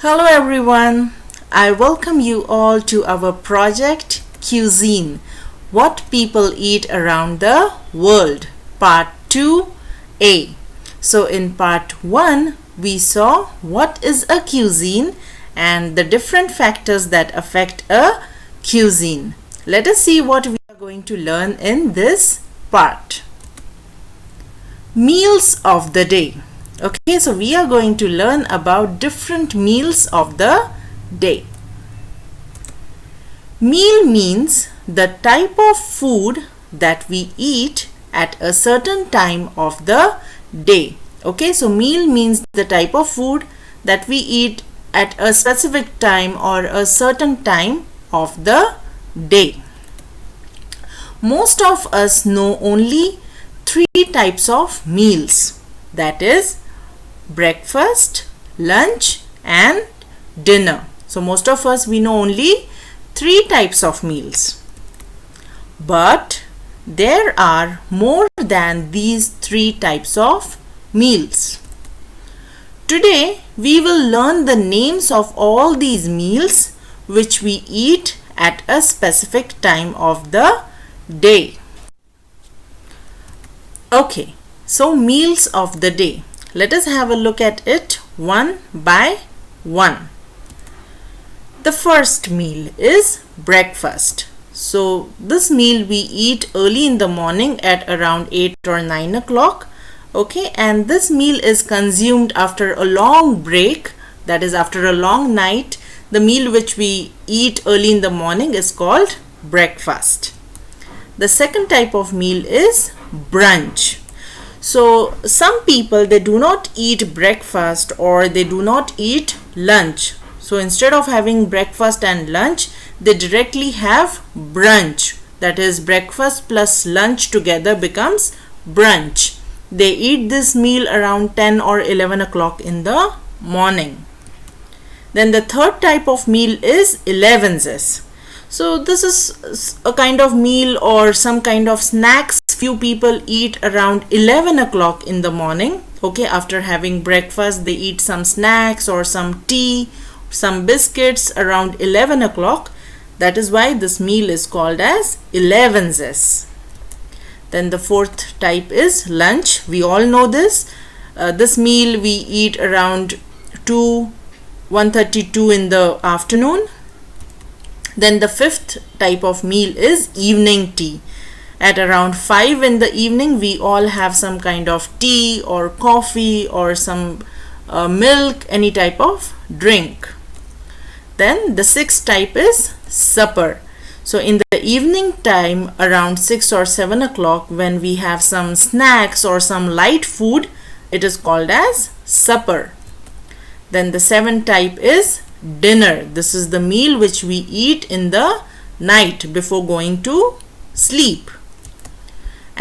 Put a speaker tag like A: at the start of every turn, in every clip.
A: Hello everyone, I welcome you all to our project Cuisine, What People Eat Around the World, Part 2A. So in Part 1, we saw what is a cuisine and the different factors that affect a cuisine. Let us see what we are going to learn in this part. Meals of the day. Okay, so we are going to learn about different meals of the day. Meal means the type of food that we eat at a certain time of the day. Okay, so meal means the type of food that we eat at a specific time or a certain time of the day. Most of us know only three types of meals, that is breakfast, lunch and dinner. So most of us, we know only three types of meals. But there are more than these three types of meals. Today we will learn the names of all these meals which we eat at a specific time of the day. Okay, so meals of the day. Let us have a look at it one by one. The first meal is breakfast. So this meal we eat early in the morning at around 8 or 9 o'clock. Okay, and this meal is consumed after a long break, that is after a long night. The meal which we eat early in the morning is called breakfast. The second type of meal is brunch. So some people, they do not eat breakfast or they do not eat lunch. So instead of having breakfast and lunch, they directly have brunch. That is, breakfast plus lunch together becomes brunch. They eat this meal around 10 or 11 o'clock in the morning. Then the third type of meal is 11s. So this is a kind of meal or some kind of snacks few people eat around 11 o'clock in the morning. Okay, after having breakfast, they eat some snacks or some tea, some biscuits around 11 o'clock. That is why this meal is called as 11s. Then the fourth type is lunch. We all know this. This meal we eat around 1:32 in the afternoon. Then the fifth type of meal is evening tea. At around 5 in the evening, we all have some kind of tea or coffee or some milk, any type of drink. Then the sixth type is supper. So in the evening time around 6 or 7 o'clock, when we have some snacks or some light food, it is called as supper. Then the seventh type is dinner. This is the meal which we eat in the night before going to sleep.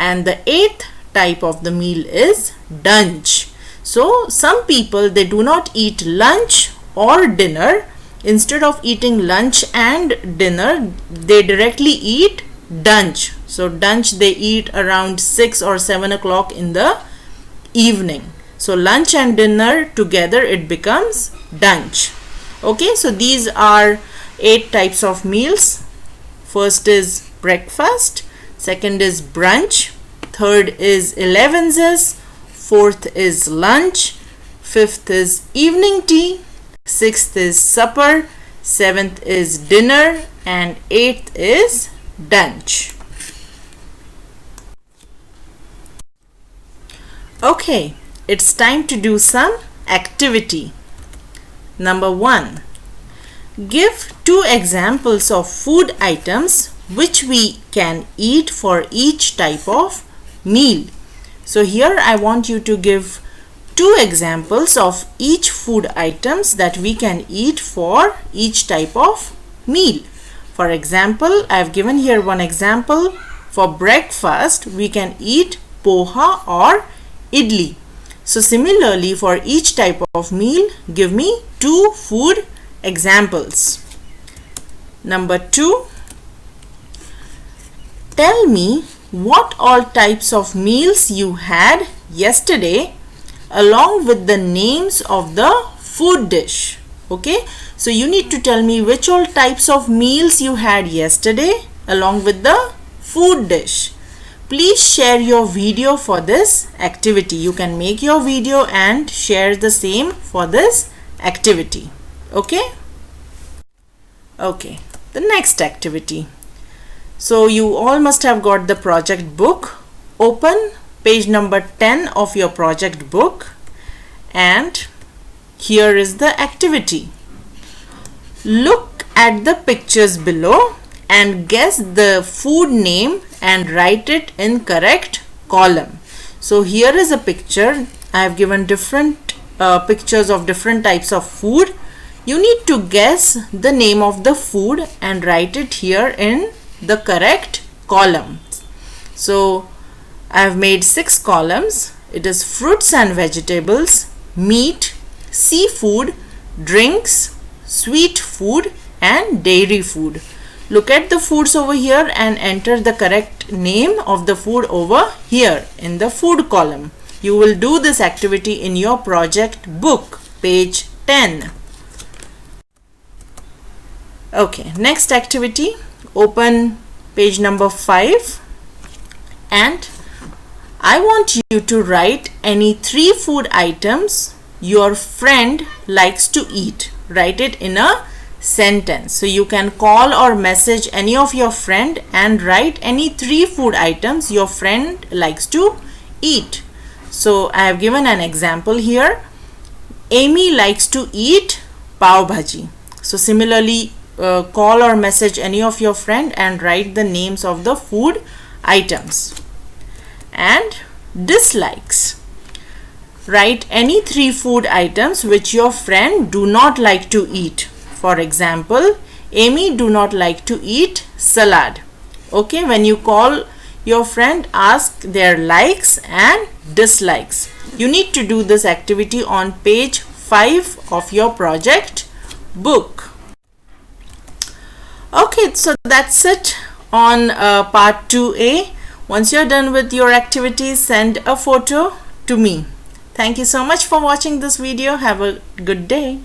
A: And the eighth type of the meal is lunch. So some people, they do not eat lunch or dinner. Instead of eating lunch and dinner, they directly eat lunch. So lunch they eat around 6 or 7 o'clock in the evening. So lunch and dinner together, it becomes lunch. Okay, so these are 8 types of meals. First is breakfast, second is brunch, third is 11s, fourth is lunch, fifth is evening tea, sixth is supper, seventh is dinner, and eighth is lunch. Okay, it's time to do some activity. Number 1. Give 2 examples of food items which we can eat for each type of meal. So here I want you to give 2 examples of each food items that we can eat for each type of meal. For example, I have given here one example. For breakfast, we can eat poha or idli. So similarly, for each type of meal, give me 2 food examples. Number 2. Tell me what all types of meals you had yesterday along with the names of the food dish. Okay, so you need to tell me which all types of meals you had yesterday along with the food dish. Please share your video for this activity. You can make your video and share the same for this activity. Okay? Okay, the next activity. So you all must have got the project book. Open page number 10 of your project book and here is the activity. Look at the pictures below and guess the food name and write it in correct column. So here is a picture. I have given different pictures of different types of food. You need to guess the name of the food and write it here in the correct column. So I have made 6 columns. It is fruits and vegetables, meat, seafood, drinks, sweet food and dairy food. Look at the foods over here and enter the correct name of the food over here in the food column. You will do this activity in your project book, page 10. Okay, next activity. Open page number 5 and I want you to write any 3 food items your friend likes to eat. Write it in a sentence. So you can call or message any of your friend and write any 3 food items your friend likes to eat. So I have given an example here. Amy likes to eat pav bhaji. So similarly, call or message any of your friend and write the names of the food items. And dislikes. Write any 3 food items which your friend do not like to eat. For example, Amy do not like to eat salad. Okay, when you call your friend, ask their likes and dislikes. You need to do this activity on page 5 of your project book. Okay, so that's it on part 2A. Once you're done with your activities, send a photo to me. Thank you so much for watching this video. Have a good day.